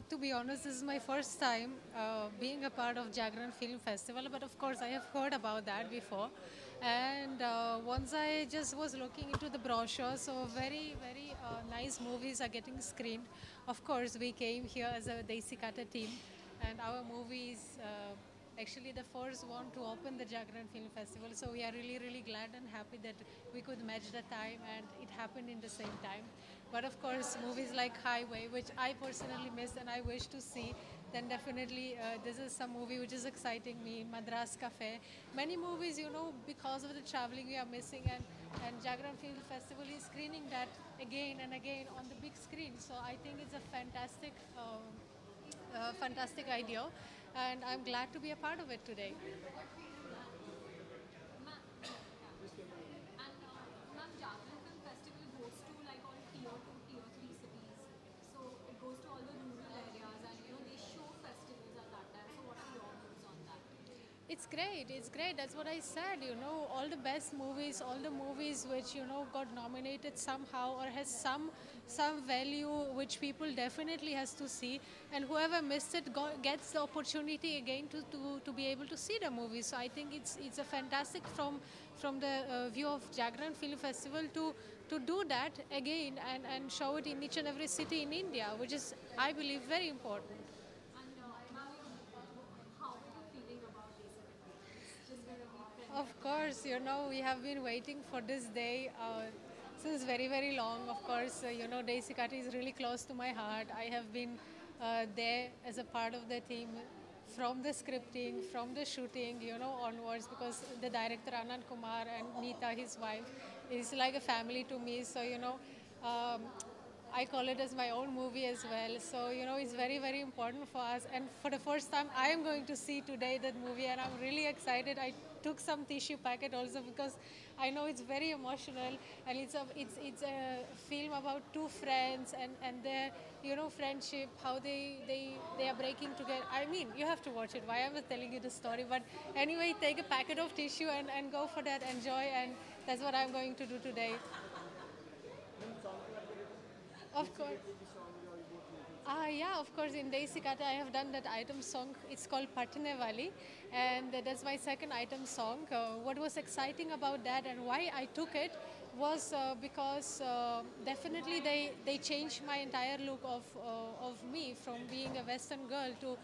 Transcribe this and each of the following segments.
to be honest, this is my first time being a part of Jagran Film Festival, but of course, I have heard about that before. And once I just was looking into the brochure, so very, very nice movies are getting screened. Of course, we came here as a Desi Kata team, and our movies. Actually the first one to open the Jagran Film Festival. So we are really, really glad and happy that we could match the time and it happened in the same time. But of course, movies like Highway, which I personally missed and I wish to see, then definitely this is some movie which is exciting me. Madras Cafe. Many movies, because of the traveling we are missing, and Jagran Film Festival is screening that again and again on the big screen. So I think it's a fantastic idea, and I'm glad to be a part of it today. And ma'am, Jagran Film Festival goes to like all tier 2, tier 3 cities. So it goes to all the rural areas and they show festivals at that time. So what are your views on that? It's great. It's great. That's what I said. All the best movies, all the movies which got nominated somehow or has some value which people definitely has to see, and whoever missed it gets the opportunity again to be able to see the movie. So I think it's a fantastic from the view of Jagran Film Festival to do that again and show it in each and every city in India, which is I believe very important. And ma'am, how are you feeling about this event? It's just going to be Of premiere. course, we have been waiting for this day since very, very long. Of course, Desi Kati is really close to my heart. I have been there as a part of the team from the scripting, from the shooting, onwards, because the director Anand Kumar and Neeta, his wife, is like a family to me. So, um, I call it as my own movie as well. So, it's very, very important for us. And for the first time, I am going to see today that movie, and I'm really excited. I took some tissue packet also because I know it's very emotional, and it's a film about two friends and their friendship, how they are breaking together. I mean, you have to watch it. Why am I telling you the story? But anyway, take a packet of tissue and go for that. Enjoy, and that's what I'm going to do today. Of course. Yeah, of course. In Desi Kata, I have done that item song. It's called Patne Wali, and that's my second item song. What was exciting about that and why I took it was because definitely they changed my entire look of me from being a Western girl to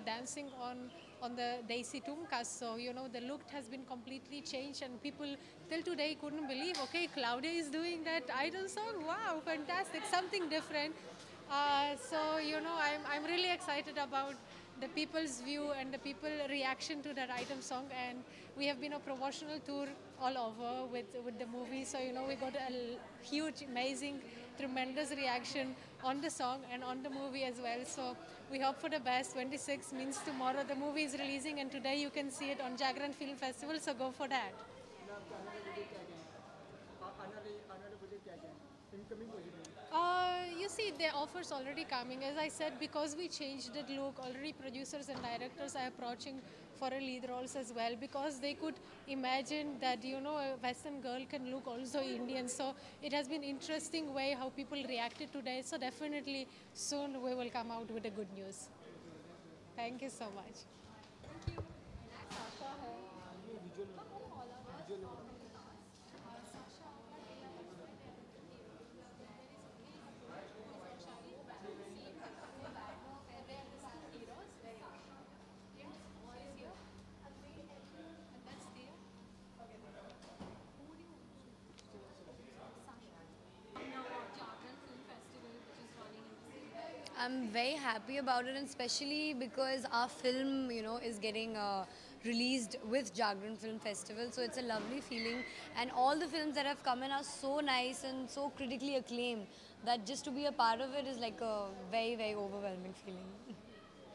dancing on the Desi Tumkas. So the look has been completely changed, and people till today couldn't believe. Okay, Claudia is doing that idol song. Wow, fantastic! Something different. So I'm really excited about the people's view and the people reaction to that item song, and we have been a promotional tour all over with the movie. So we got a huge, amazing, tremendous reaction on the song and on the movie as well. So we hope for the best. 26 means tomorrow the movie is releasing, and today you can see it on Jagran Film Festival. So go for that. आपके आने वाले project क्या क्या हैं आने वाले project क्या क्या हैं इनकमिंग प्रोजेक्ट में You see, the offers already coming. As I said, because we changed the look, already producers and directors are approaching for a lead roles as well, because they could imagine that a Western girl can look also Indian. So it has been interesting way how people reacted today. So definitely soon we will come out with the good news. Thank you so much. Sasha है ये visual ma'am, वो all of us visual in the past. Sasha, now Jharkhand Film Festival, which is running in the city. I'm very happy about it, and especially because our film, is getting released with Jagran Film Festival. So it's a lovely feeling, and all the films that have come in are so nice and so critically acclaimed that just to be a part of it is like a very, very overwhelming feeling. And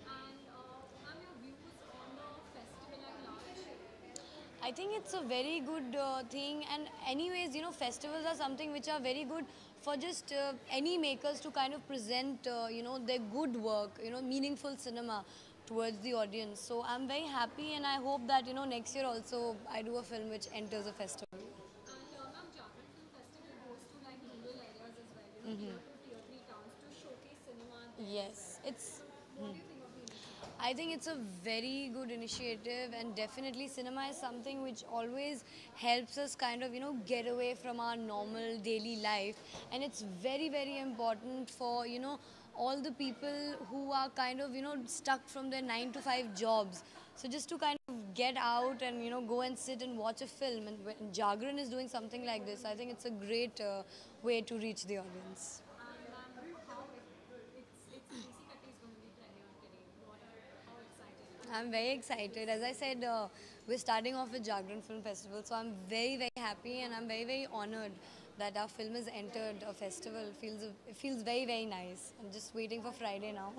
ma'am, your views on the festival at large? I think it's a very good thing, and anyways, festivals are something which are very good for just any makers to kind of present, their good work, meaningful cinema towards the audience. So I'm very happy, and I hope that next year also I do a film which enters a festival. And ma'am, Jharkhand Film Festival goes to like rural areas as well, tier 2, tier 3 towns to showcase cinema Yes, I think it's a very good initiative, and definitely cinema is something which always helps us kind of, get away from our normal daily life. And it's very, very important for, all the people who are kind of, stuck from their 9 to 5 jobs. So just to kind of get out and, go and sit and watch a film. And when Jagran is doing something like this, I think it's a great way to reach the audience. And how it's Desi Katte is going to be premiered today. How excited are you? I'm very excited. As I said, we're starting off with Jagran Film Festival, so I'm very, very happy and I'm very, very honored that our film has entered a festival. It feels very, very nice. I'm just waiting for Friday now.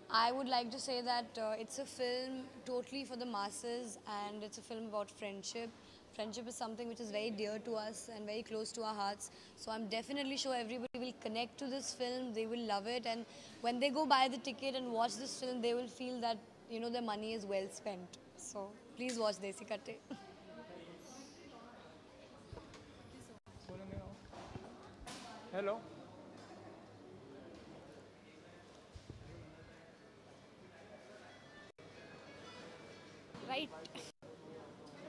I would like to say that it's a film totally for the masses, and it's a film about friendship. Friendship is something which is very dear to us and very close to our hearts. So I'm definitely sure everybody will connect to this film. They will love it, and when they go buy the ticket and watch this film, they will feel that their money is well spent. So please watch Desi Katte. Hello. Right.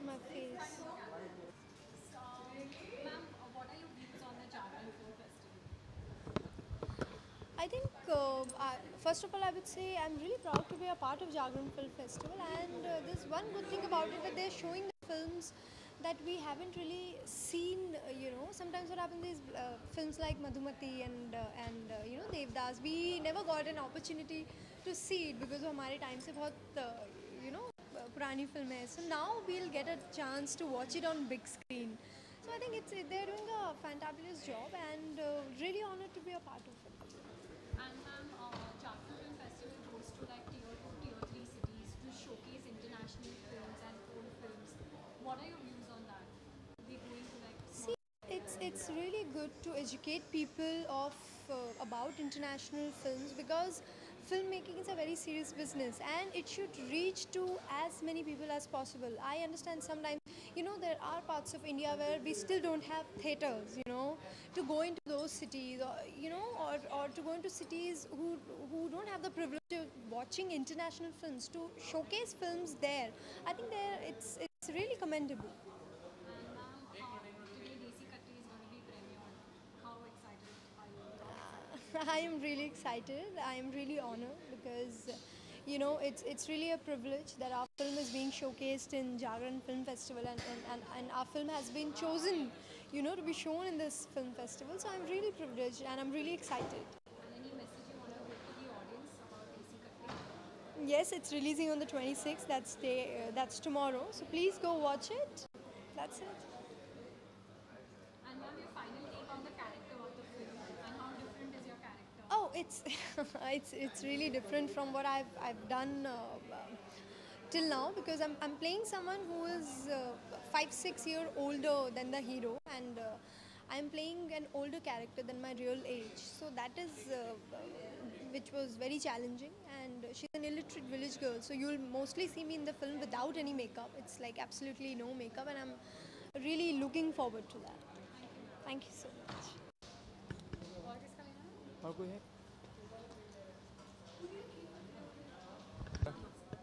My face. Ma'am, what are your views on the Jagran Film Festival? I think, first of all, I would say I'm really proud to be a part of Jagran Film Festival, and there's one good thing about it that they're showing the films that we haven't really seen. Sometimes what happens is films like Madhumati and Devdas, we never got an opportunity to see it because हमारे time से बहुत पुरानी film है. So now we'll get a chance to watch it on big screen. So I think they're doing a fantabulous job, and really honored to be a part of it. And ma'am, Jagran Film Festival goes to like tier 2, tier 3 cities to showcase international films and old films. What are your views on that? Are they going to like See, it's really good to educate people of about international films, because filmmaking is a very serious business and it should reach to as many people as possible. I understand sometimes there are parts of India where we still don't have theaters, to go into those cities, or to go into cities who don't have the privilege of watching international films, to showcase films there. I think it's really commendable. and ma'am, today Desi Katte is going to be premiered. How excited are you? I am really excited. I am really honored because, it's really a privilege that our film is being showcased in Jagran Film Festival, and our film has been chosen, to be shown in this film festival. So I'm really privileged and I'm really excited. And any message you want to give to the audience about Desi Katte? Yes, it's releasing on the 26th. That's tomorrow. So please go watch it. That's it. And ma'am, your final take on the character of the film and how different is your character? Oh, it's it's really different from what I've done till now, because I'm playing someone who is 5-6 year older than the hero, and I'm playing an older character than my real age. So that is which was very challenging. And she's an illiterate village girl, so you'll mostly see me in the film without any makeup. It's like absolutely no makeup, and I'm really looking forward to that. Thank you so much. और कोई है?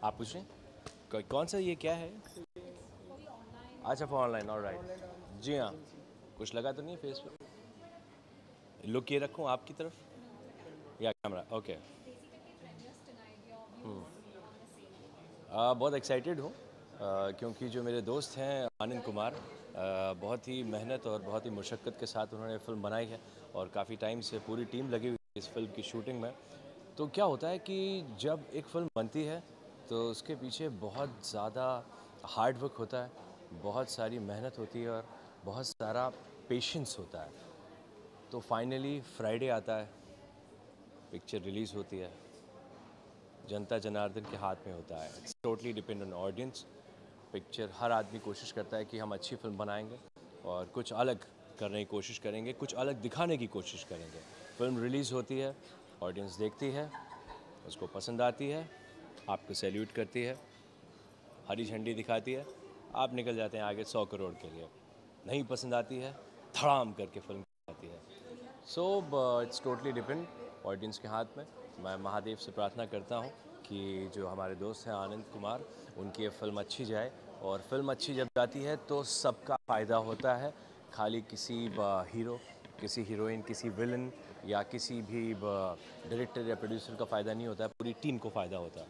आप पूछ रहे हैं कौन सा ये क्या है? अच्छा फॉर ऑनलाइन, ऑलराइट. जी हाँ, कुछ लगा तो नहीं फेस पे? लुक ये रखूँ आपकी तरफ या कैमरा? ओके. बहुत एक्साइटेड हूँ क्योंकि जो मेरे दोस्त हैं आनंद कुमार, बहुत ही मेहनत और बहुत ही मुशक्क़त के साथ उन्होंने फ़िल्म बनाई है और काफ़ी टाइम से पूरी टीम लगी हुई है इस फिल्म की शूटिंग में. तो क्या होता है कि जब एक फ़िल्म बनती है तो उसके पीछे बहुत ज़्यादा हार्ड वर्क होता है, बहुत सारी मेहनत होती है और बहुत सारा पेशेंस होता है. तो फाइनली फ्राइडे आता है, पिक्चर रिलीज़ होती है, जनता जनार्दन के हाथ में होता है. It's totally depend on audience. Picture हर आदमी कोशिश करता है कि हम अच्छी फिल्म बनाएंगे और कुछ अलग करने की कोशिश करेंगे, कुछ अलग दिखाने की कोशिश करेंगे. फिल्म रिलीज़ होती है, ऑडियंस देखती है, उसको पसंद आती है, आपको सैल्यूट करती है, हरी झंडी दिखाती है, आप निकल जाते हैं आगे 100 करोड़ के लिए. नहीं पसंद आती है, धड़ाम करके फिल्म आती है. So it's totally depend audience के हाथ में। मैं महादेव से प्रार्थना करता हूँ कि जो हमारे दोस्त हैं आनंद कुमार, उनकी ये फिल्म अच्छी जाए, और फिल्म अच्छी जब जाती है तो सबका फ़ायदा होता है, खाली किसी हीरो, किसी हीरोइन, किसी विलन या किसी भी डायरेक्टर या प्रोड्यूसर का फ़ायदा नहीं होता है, पूरी टीम को फ़ायदा होता है।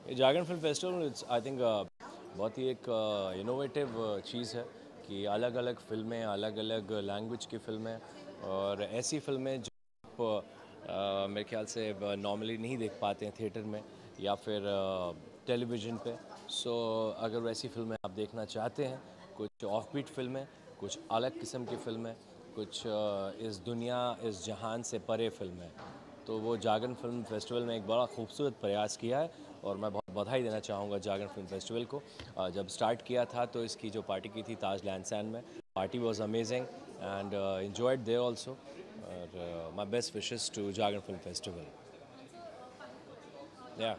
ये Jagran film festival it's I think बहुत ही एक इनोवेटिव चीज़ है कि अलग अलग फिल्में, अलग अलग लैंग्वेज की फिल्में, और ऐसी फिल्में जो आप मेरे ख्याल से नॉर्मली नहीं देख पाते हैं थिएटर में या फिर टेलीविज़न पे। सो अगर वैसी फिल्में आप देखना चाहते हैं, कुछ ऑफ बीट फिल्में, कुछ अलग किस्म की फिल्में, कुछ इस दुनिया, इस जहान से परे फिल्में, तो वो जागरण फिल्म फेस्टिवल में एक बड़ा खूबसूरत प्रयास किया है, और मैं बहुत बधाई देना चाहूँगा जागरण फिल्म फेस्टिवल को। जब स्टार्ट किया था तो इसकी जो पार्टी की थी ताज लैंडसैंड में, party was amazing and enjoyed there also, और my best wishes to Jagran film festival. या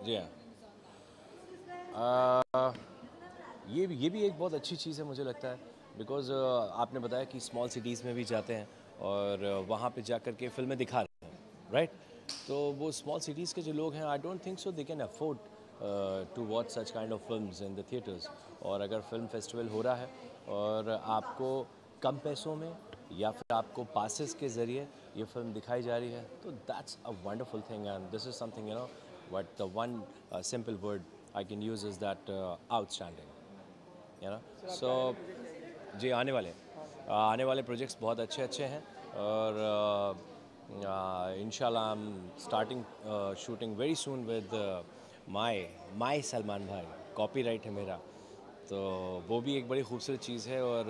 जी हाँ, ये भी एक बहुत अच्छी चीज़ है मुझे लगता है, बिकॉज़ आपने बताया कि स्मॉल सिटीज़ में भी जाते हैं और वहाँ पे जा कर के फिल्में दिखा रहे हैं, राइट? तो वो स्मॉल सिटीज़ के जो लोग हैं, I don't think so they can afford to watch such kind of films in the theatres. और अगर फिल्म फेस्टिवल हो रहा है और आपको कम पैसों में या फिर आपको पासेस के ज़रिए ये फिल्म दिखाई जा रही है, तो that's a wonderful thing, and this is something, you know, what the one simple word I can use is that outstanding, you know. So जी आने वाले प्रोजेक्ट्स बहुत अच्छे हैं, और इंशाल्लाह I'm starting shooting very soon with my Salman भाई, copyright है मेरा, तो वो भी एक बड़ी खूबसूरत चीज़ है, और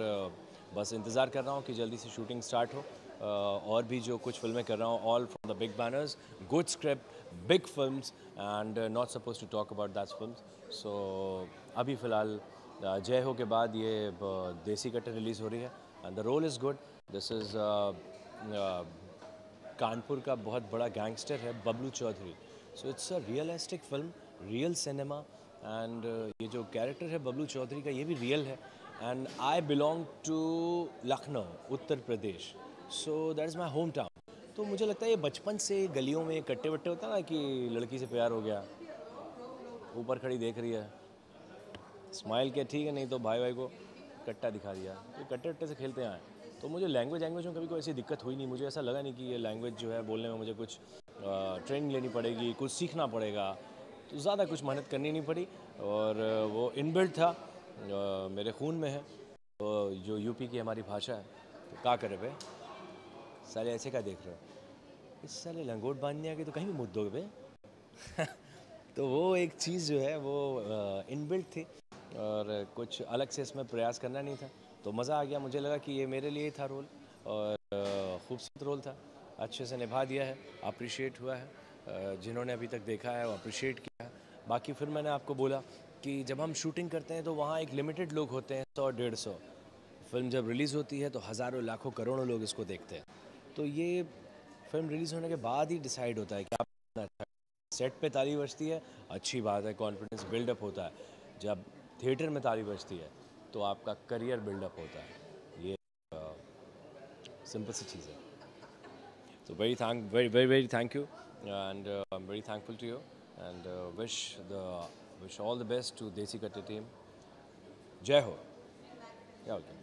बस इंतज़ार कर रहा हूँ कि जल्दी से शूटिंग स्टार्ट हो। और भी जो कुछ फिल्में कर रहा हूँ, all from the big banners, good script, big films, and not suppose to talk about that films. So अभी फ़िलहाल जय हो के बाद ये देसी कट्टे रिलीज़ हो रही है, and the role is good. This is Kanpur का बहुत बड़ा गैंगस्टर है Bablu Chaudhary, so it's a realistic film, real cinema, and ये जो कैरेक्टर है बबलू चौधरी का, ये भी रियल है, and I belong to Lucknow, Uttar Pradesh, so that is my home town. तो मुझे लगता है ये बचपन से गलियों में कट्टे वट्टे होता है ना, कि लड़की से प्यार हो गया, ऊपर खड़ी देख रही है, स्माइल किया ठीक है, नहीं तो भाई को कट्टा दिखा दिया, तो कट्टे वट्टे से खेलते आए। तो मुझे लैंग्वेज में कभी कोई ऐसी दिक्कत हुई नहीं, मुझे ऐसा लगा नहीं कि ये लैंग्वेज जो है बोलने में मुझे कुछ ट्रेनिंग लेनी पड़ेगी, कुछ सीखना पड़ेगा, तो ज़्यादा कुछ मेहनत करनी नहीं पड़ी, और वो इनबिल्ट था, मेरे खून में है। तो जो यूपी की हमारी भाषा है, तो क्या करे बे, साले ऐसे क्या देख रहे हो, इस साले लंगोट बांधने आके तो कहीं भी मुद्द दोगे बे। तो वो एक चीज़ जो है वो इनबिल्ट थी, और कुछ अलग से इसमें प्रयास करना नहीं था, तो मज़ा आ गया। मुझे लगा कि ये मेरे लिए था रोल, और खूबसूरत रोल था, अच्छे से निभा दिया है, अप्रिशिएट हुआ है, जिन्होंने अभी तक देखा है वो अप्रिशिएट किया है। बाकी फिर मैंने आपको बोला कि जब हम शूटिंग करते हैं तो वहाँ एक लिमिटेड लोग होते हैं, 100-150। फिल्म जब रिलीज़ होती है तो हज़ारों लाखों करोड़ों लोग इसको देखते हैं, तो ये फिल्म रिलीज़ होने के बाद ही डिसाइड होता है कि आप सेट पे ताली बजती है, अच्छी बात है, कॉन्फिडेंस बिल्डअप होता है। जब थिएटर में ताली बजती है तो आपका करियर बिल्डअप होता है, ये सिंपल सी चीज़ है। तो very thank you, and I am very thankful to you, and wish all the best to Desi Katte team. जय हो। क्या बोलते हैं?